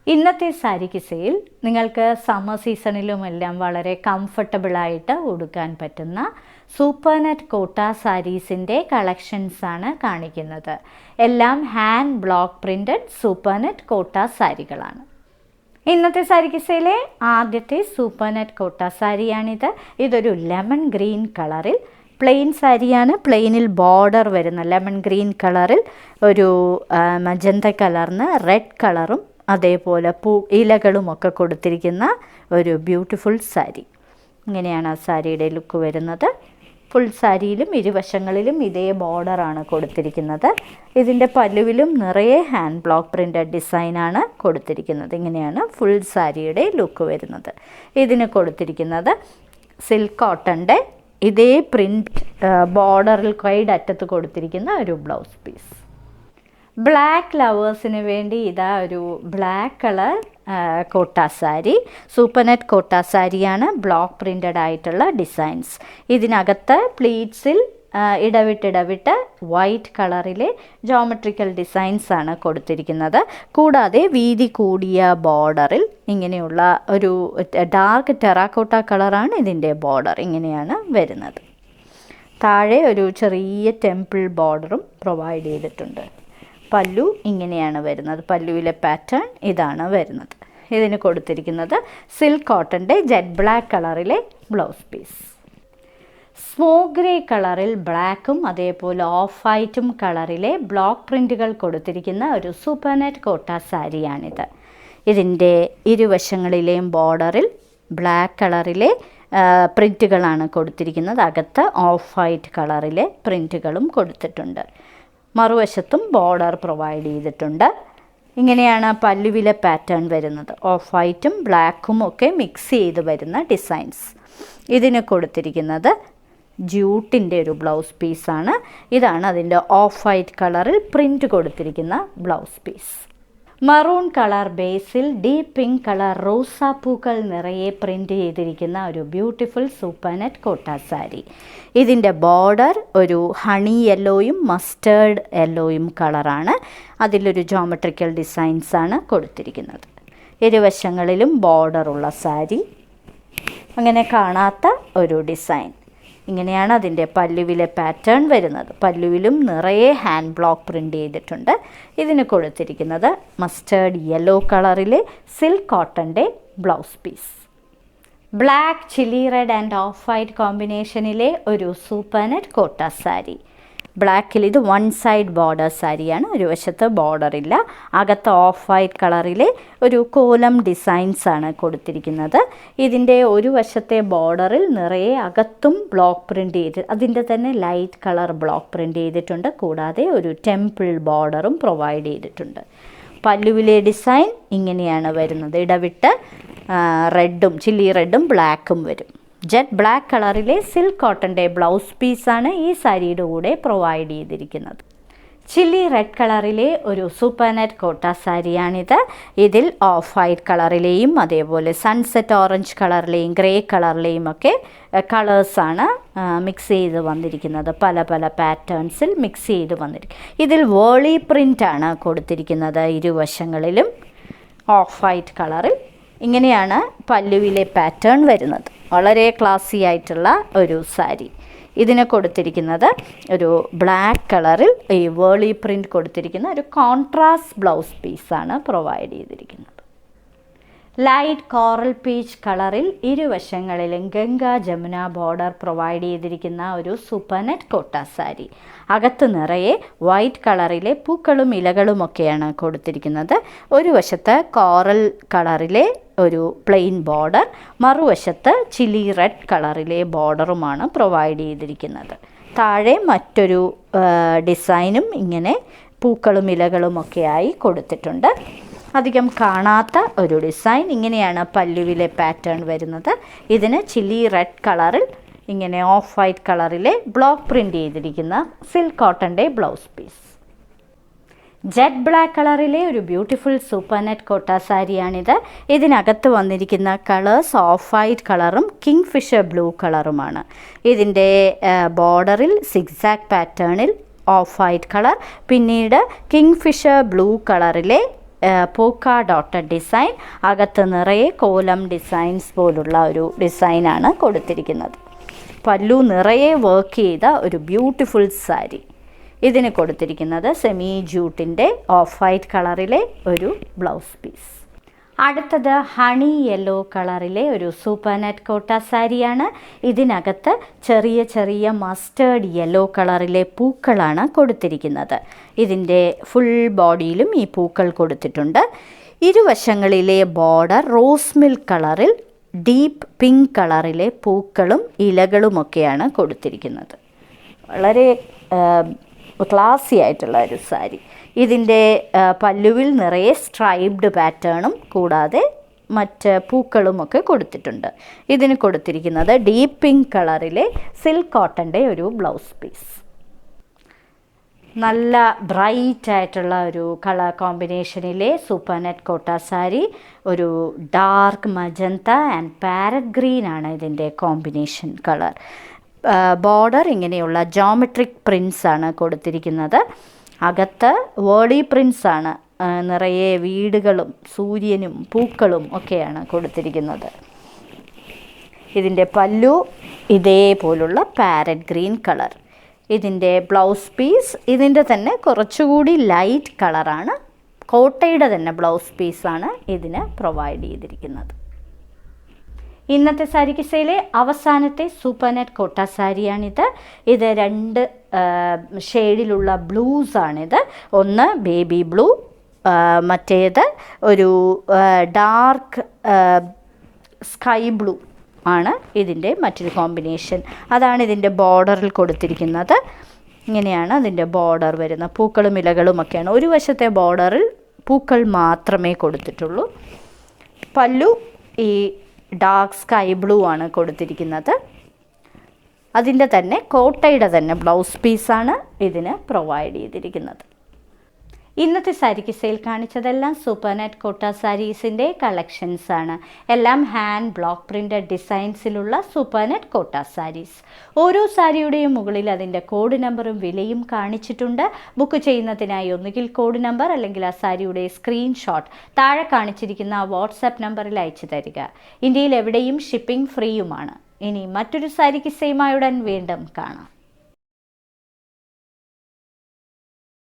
ഇന്നത്തെ സാരി കിസയിൽ നിങ്ങൾക്ക് സമ്മർ സീസണിലുമെല്ലാം വളരെ കംഫർട്ടബിളായിട്ട് ഉടുക്കാൻ പറ്റുന്ന സൂപ്പർ നെറ്റ് കോട്ട സാരീസിൻ്റെ കളക്ഷൻസാണ് കാണിക്കുന്നത്. എല്ലാം hand block printed super net കോട്ട സാരികളാണ്. ഇന്നത്തെ സാരി കിസയിലെ ആദ്യത്തെ സൂപ്പർ നെറ്റ് കോട്ട സാരിയാണിത്. ഇതൊരു ലെമൺ ഗ്രീൻ കളറിൽ പ്ലെയിൻ സാരിയാണ്. പ്ലെയിനിൽ ബോർഡർ വരുന്ന ലെമൺ ഗ്രീൻ കളറിൽ ഒരു മജന്ത കളറിന് റെഡ് കളറും അതേപോലെ ഇലകളുമൊക്കെ കൊടുത്തിരിക്കുന്ന ഒരു ബ്യൂട്ടിഫുൾ സാരി. ഇങ്ങനെയാണ് ആ സാരിയുടെ ലുക്ക് വരുന്നത്. ഫുൾ സാരിയിലും ഇരുവശങ്ങളിലും ഇതേ ബോർഡറാണ് കൊടുത്തിരിക്കുന്നത്. ഇതിൻ്റെ പല്ലുവിലും നിറയെ ഹാൻഡ് ബ്ലോക്ക് പ്രിൻ്റഡ് ഡിസൈനാണ് കൊടുത്തിരിക്കുന്നത്. ഇങ്ങനെയാണ് ഫുൾ സാരിയുടെ ലുക്ക് വരുന്നത്. ഇതിന് കൊടുത്തിരിക്കുന്നത് സിൽക്ക് കോട്ടൻ്റെ ഇതേ പ്രിൻറ്റ് ബോർഡറിൽ കൈഡ് അറ്റത്ത് കൊടുത്തിരിക്കുന്ന ഒരു ബ്ലൗസ് പീസ്. ബ്ലാക്ക് ലവേഴ്സിന് വേണ്ടി ഇതാ ഒരു ബ്ലാക്ക് കളർ കോട്ട സാരി. സൂപ്പർ നെറ്റ് കോട്ട സാരിയാണ്. ബ്ലോക്ക് പ്രിൻ്റഡ് ആയിട്ടുള്ള ഡിസൈൻസ്. ഇതിനകത്ത് പ്ലീറ്റ്സിൽ ഇടവിട്ട് വൈറ്റ് കളറിലെ ജോമെട്രിക്കൽ ഡിസൈൻസ് ആണ് കൊടുത്തിരിക്കുന്നത്. കൂടാതെ വീതി കൂടിയ ബോർഡറിൽ ഇങ്ങനെയുള്ള ഒരു ഡാർക്ക് ടെറാക്കോട്ട കളറാണ് ഇതിൻ്റെ ബോർഡർ. ഇങ്ങനെയാണ് വരുന്നത്. താഴെ ഒരു ചെറിയ ടെമ്പിൾ ബോർഡറും പ്രൊവൈഡ് ചെയ്തിട്ടുണ്ട്. പല്ലു ഇങ്ങനെയാണ് വരുന്നത്. പല്ലുവിലെ പാറ്റേൺ ഇതാണ് വരുന്നത്. ഇതിന് കൊടുത്തിരിക്കുന്നത് സിൽക്ക് കോട്ടൻ്റെ ജെറ്റ് ബ്ലാക്ക് കളറിലെ ബ്ലൗസ് പീസ്. സ്മോക്ക് ഗ്രേ കളറിൽ ബ്ലാക്കും അതേപോലെ ഓഫ് വൈറ്റും കളറിലെ ബ്ലോക്ക് പ്രിൻറ്റുകൾ കൊടുത്തിരിക്കുന്ന ഒരു സൂപ്പർ നെറ്റ് കോട്ട സാരിയാണിത്. ഇതിൻ്റെ ഇരുവശങ്ങളിലെയും ബോർഡറിൽ ബ്ലാക്ക് കളറിലെ പ്രിൻറ്റുകളാണ് കൊടുത്തിരിക്കുന്നത്. അകത്ത് ഓഫ് വൈറ്റ് കളറിലെ പ്രിൻറ്റുകളും കൊടുത്തിട്ടുണ്ട്. മറുവശത്തും ബോർഡർ പ്രൊവൈഡ് ചെയ്തിട്ടുണ്ട്. ഇങ്ങനെയാണ് പല്ലുവിലെ പാറ്റേൺ വരുന്നത്. ഓഫ് വൈറ്റും ബ്ലാക്കും ഒക്കെ മിക്സ് ചെയ്ത് വരുന്ന ഡിസൈൻസ്. ഇതിന് കൊടുത്തിരിക്കുന്നത് ജൂട്ടിൻ്റെ ഒരു ബ്ലൗസ് പീസാണ്. ഇതാണ് അതിൻ്റെ ഓഫ് വൈറ്റ് കളറിൽ പ്രിൻ്റ് കൊടുത്തിരിക്കുന്ന ബ്ലൗസ് പീസ്. മറൂൺ കളർ ബേസിൽ ഡീപ്പ് പിങ്ക് കളർ റോസാപ്പൂക്കൾ നിറയെ പ്രിൻ്റ് ചെയ്തിരിക്കുന്ന ഒരു ബ്യൂട്ടിഫുൾ സൂപ്പർ നെറ്റ് കോട്ട സാരി. ഇതിൻ്റെ ബോർഡർ ഒരു ഹണി യെല്ലോയും മസ്റ്റേർഡ് യെല്ലോയും കളറാണ്. അതിലൊരു ജോമെട്രിക്കൽ ഡിസൈൻസാണ് കൊടുത്തിരിക്കുന്നത്. ഇരുവശങ്ങളിലും ബോർഡറുള്ള സാരി. അങ്ങനെ കാണാത്ത ഒരു ഡിസൈൻ. ഇങ്ങനെയാണ് അതിൻ്റെ പല്ലുവിലെ പാറ്റേൺ വരുന്നത്. പല്ലുവിലും നിറയെ ഹാൻഡ് ബ്ലോക്ക് പ്രിൻ്റ് ചെയ്തിട്ടുണ്ട്. ഇതിന് കൊടുത്തിരിക്കുന്നത് മസ്റ്റേർഡ് യെല്ലോ കളറിലെ സിൽക്ക് കോട്ടൻ്റെ blouse piece. Black chilli red and off white കോമ്പിനേഷനിലെ ഒരു സൂപ്പർ നെറ്റ് കോട്ട സാരി. ബ്ലാക്കിൽ ഇത് വൺ സൈഡ് ബോർഡർ സാരിയാണ്. ഒരു വശത്ത് ബോർഡറില്ല. അകത്ത് ഓഫ് വൈറ്റ് കളറിലെ ഒരു കോലം ഡിസൈൻസാണ് കൊടുത്തിരിക്കുന്നത്. ഇതിൻ്റെ ഒരു വശത്തെ ബോർഡറിൽ നിറയെ അകത്തും ബ്ലോക്ക് പ്രിൻ്റ് ചെയ്ത് അതിൻ്റെ തന്നെ ലൈറ്റ് കളർ ബ്ലോക്ക് പ്രിൻ്റ് ചെയ്തിട്ടുണ്ട്. കൂടാതെ ഒരു ടെമ്പിൾ ബോർഡറും പ്രൊവൈഡ് ചെയ്തിട്ടുണ്ട്. പല്ലുവിലെ ഡിസൈൻ ഇങ്ങനെയാണ് വരുന്നത്. ഇടവിട്ട് റെഡും ചില്ലി റെഡും ബ്ലാക്കും വരും. ജെറ്റ് ബ്ലാക്ക് കളറിലെ സിൽക്ക് കോട്ടൻ്റെ ബ്ലൗസ് പീസാണ് ഈ സാരിയുടെ കൂടെ പ്രൊവൈഡ് ചെയ്തിരിക്കുന്നത്. ചില്ലി റെഡ് കളറിലെ ഒരു സൂപ്പർ നെറ്റ് കോട്ട സാരിയാണിത്. ഇതിൽ ഓഫ് വൈറ്റ് കളറിലെയും അതേപോലെ സൺസെറ്റ് ഓറഞ്ച് കളറിലെയും ഗ്രേ കളറിലെയും ഒക്കെ കളേഴ്സാണ് മിക്സ് ചെയ്ത് വന്നിരിക്കുന്നത്. പല പല പാറ്റേൺസിൽ മിക്സ് ചെയ്ത് വന്നിരിക്കും. ഇതിൽ വേളി പ്രിൻ്റാണ് കൊടുത്തിരിക്കുന്നത്. ഇരുവശങ്ങളിലും ഓഫ് വൈറ്റ് കളറിൽ. ഇങ്ങനെയാണ് പല്ലുവിലെ പാറ്റേൺ വരുന്നത്. വളരെ ക്ലാസി ആയിട്ടുള്ള ഒരു സാരി. ഇതിന് കൊടുത്തിരിക്കുന്നത് ഒരു ബ്ലാക്ക് കളറിൽ ഈ വേളി പ്രിൻ്റ് കൊടുത്തിരിക്കുന്ന ഒരു കോൺട്രാസ്റ്റ് ബ്ലൗസ് പീസാണ് പ്രൊവൈഡ് ചെയ്തിരിക്കുന്നത്. ലൈറ്റ് കോറൽ പീച്ച് കളറിൽ ഇരുവശങ്ങളിലും ഗംഗാ ജമുന ബോർഡർ പ്രൊവൈഡ് ചെയ്തിരിക്കുന്ന ഒരു സൂപ്പർ നെറ്റ് കോട്ട സാരി. അകത്ത് നിറയെ വൈറ്റ് കളറിലെ പൂക്കളും ഇലകളുമൊക്കെയാണ് കൊടുത്തിരിക്കുന്നത്. ഒരു വശത്ത് കോറൽ കളറിലെ ഒരു പ്ലെയിൻ ബോർഡർ, മറുവശത്ത് ചില്ലി റെഡ് കളറിലെ ബോർഡറുമാണ് പ്രൊവൈഡ് ചെയ്തിരിക്കുന്നത്. താഴെ മറ്റൊരു ഡിസൈനും ഇങ്ങനെ പൂക്കളും ഇലകളുമൊക്കെയായി കൊടുത്തിട്ടുണ്ട്. അധികം കാണാത്ത ഒരു ഡിസൈൻ. ഇങ്ങനെയാണ് പല്ലുവിലെ പാറ്റേൺ വരുന്നത്. ഇതിന് ചില്ലി റെഡ് കളറിൽ ഇങ്ങനെ ഓഫ് വൈറ്റ് കളറിലെ ബ്ലോക്ക് പ്രിൻ്റ് ചെയ്തിരിക്കുന്ന സിൽക്ക് കോട്ടൻ്റെ ബ്ലൗസ് പീസ്. ജെറ്റ് ബ്ലാക്ക് കളറിലെ ഒരു ബ്യൂട്ടിഫുൾ സൂപ്പർ നെറ്റ് കോട്ട സാരിയാണിത്. ഇതിനകത്ത് വന്നിരിക്കുന്ന കളേഴ്സ് ഓഫ് വൈറ്റ് കളറും കിങ് ഫിഷർ ബ്ലൂ കളറുമാണ്. ഇതിൻ്റെ ബോർഡറിൽ സിഗ്സാഗ് പാറ്റേണിൽ ഓഫ് വൈറ്റ് കളർ, പിന്നീട് കിങ് ഫിഷർ ബ്ലൂ കളറിലെ പോക്ക ഡോട്ടഡ് ഡിസൈൻ, അകത്ത് നിറയെ കോലം ഡിസൈൻസ് പോലുള്ള ഒരു ഡിസൈനാണ് കൊടുത്തിരിക്കുന്നത്. പല്ലു നിറയെ വർക്ക് ചെയ്ത ഒരു ബ്യൂട്ടിഫുൾ സാരി. ഇതിന് കൊടുത്തിരിക്കുന്നത് സെമി ജൂട്ടിൻ്റെ ഓഫ് വൈറ്റ് കളറിലെ ഒരു ബ്ലൗസ് പീസ്. അടുത്തത് ഹണി യെല്ലോ കളറിലെ ഒരു സൂപ്പർ നെറ്റ് കോട്ട സാരിയാണ്. ഇതിനകത്ത് ചെറിയ ചെറിയ മസ്റ്റേർഡ് യെല്ലോ കളറിലെ പൂക്കളാണ് കൊടുത്തിരിക്കുന്നത്. ഇതിൻ്റെ ഫുൾ ബോഡിയിലും ഈ പൂക്കൾ കൊടുത്തിട്ടുണ്ട്. ഇരുവശങ്ങളിലെ ബോർഡർ റോസ് മിൽക്ക് കളറിൽ ഡീപ്പ് പിങ്ക് കളറിലെ പൂക്കളും ഇലകളുമൊക്കെയാണ് കൊടുത്തിരിക്കുന്നത്. വളരെ ക്ലാസി ആയിട്ടുള്ള ഒരു സാരി. ഇതിൻ്റെ പല്ലുവിൽ നിറയെ സ്ട്രൈപ്ഡ് പാറ്റേണും കൂടാതെ മറ്റ് പൂക്കളുമൊക്കെ കൊടുത്തിട്ടുണ്ട്. ഇതിന് കൊടുത്തിരിക്കുന്നത് ഡീപ്പ് പിങ്ക് കളറിലെ സിൽക്ക് കോട്ടൻ്റെ ഒരു ബ്ലൗസ് പീസ്. നല്ല ബ്രൈറ്റ് ആയിട്ടുള്ള ഒരു കളർ കോമ്പിനേഷനിലെ സൂപ്പർ നെറ്റ് കോട്ട സാരി. ഒരു dark magenta and parrot green ആണ് ഇതിൻ്റെ കോമ്പിനേഷൻ കളർ. ബോർഡർ ഇങ്ങനെയുള്ള ജോമെട്രിക് പ്രിൻസ് ആണ് കൊടുത്തിരിക്കുന്നത്. അകത്ത് വേർഡി പ്രിൻസ് ആണ്. നിറയെ വീടുകളും സൂര്യനും പൂക്കളും ഒക്കെയാണ് കൊടുത്തിരിക്കുന്നത്. ഇതിൻ്റെ പല്ലു ഇതേപോലുള്ള പാരറ്റ് ഗ്രീൻ കളർ. ഇതിൻ്റെ ബ്ലൗസ് പീസ് ഇതിൻ്റെ തന്നെ കുറച്ചുകൂടി ലൈറ്റ് കളറാണ്. കോട്ടയുടെ തന്നെ ബ്ലൗസ് പീസാണ് ഇതിന് പ്രൊവൈഡ് ചെയ്തിരിക്കുന്നത്. ഇന്നത്തെ സാരി കിസയിലെ അവസാനത്തെ സൂപ്പർ നെറ്റ് കോട്ട സാരിയാണിത്. ഇത് 2 ഷെയ്ഡിലുള്ള ബ്ലൂസാണിത്. ഒന്ന് ബേബി ബ്ലൂ, മറ്റേത് ഒരു ഡാർക്ക് സ്കൈ ബ്ലൂ ആണ് ഇതിൻ്റെ മറ്റൊരു കോമ്പിനേഷൻ. അതാണ് ഇതിൻ്റെ ബോർഡറിൽ കൊടുത്തിരിക്കുന്നത്. ഇങ്ങനെയാണ് അതിൻ്റെ ബോർഡർ വരുന്നത്. പൂക്കളും ഇലകളുമൊക്കെയാണ്. ഒരു വശത്തെ ബോർഡറിൽ പൂക്കൾ മാത്രമേ കൊടുത്തിട്ടുള്ളൂ. പല്ലു ഈ ഡാർക്ക് സ്കൈ ബ്ലൂ ആണ് കൊടുത്തിരിക്കുന്നത്. അതിൻ്റെ തന്നെ കോട്ടയുടെ തന്നെ ബ്ലൗസ് പീസാണ് ഇതിന് പ്രൊവൈഡ് ചെയ്തിരിക്കുന്നത്. ഇന്നത്തെ സാരി കിസയിൽ കാണിച്ചതെല്ലാം സൂപ്പർ നെറ്റ് കോട്ട സാരീസിൻ്റെ കളക്ഷൻസ് ആണ്. എല്ലാം ഹാൻഡ് ബ്ലോക്ക് പ്രിൻ്റഡ് ഡിസൈൻസിലുള്ള സൂപ്പർ നെറ്റ് കോട്ട സാരീസ്. ഓരോ സാരിയുടെയും മുകളിൽ അതിൻ്റെ കോഡ് നമ്പറും വിലയും കാണിച്ചിട്ടുണ്ട്. ബുക്ക് ചെയ്യുന്നതിനായി ഒന്നുകിൽ കോഡ് നമ്പർ അല്ലെങ്കിൽ ആ സാരിയുടെ സ്ക്രീൻഷോട്ട് താഴെ കാണിച്ചിരിക്കുന്ന വാട്സാപ്പ് നമ്പറിൽ അയച്ചു തരിക. ഇന്ത്യയിൽ എവിടെയും ഷിപ്പിംഗ് ഫ്രീയുമാണ്. ഇനി മറ്റൊരു സാരി കിസയുമായി ഉടൻ വീണ്ടും കാണാം.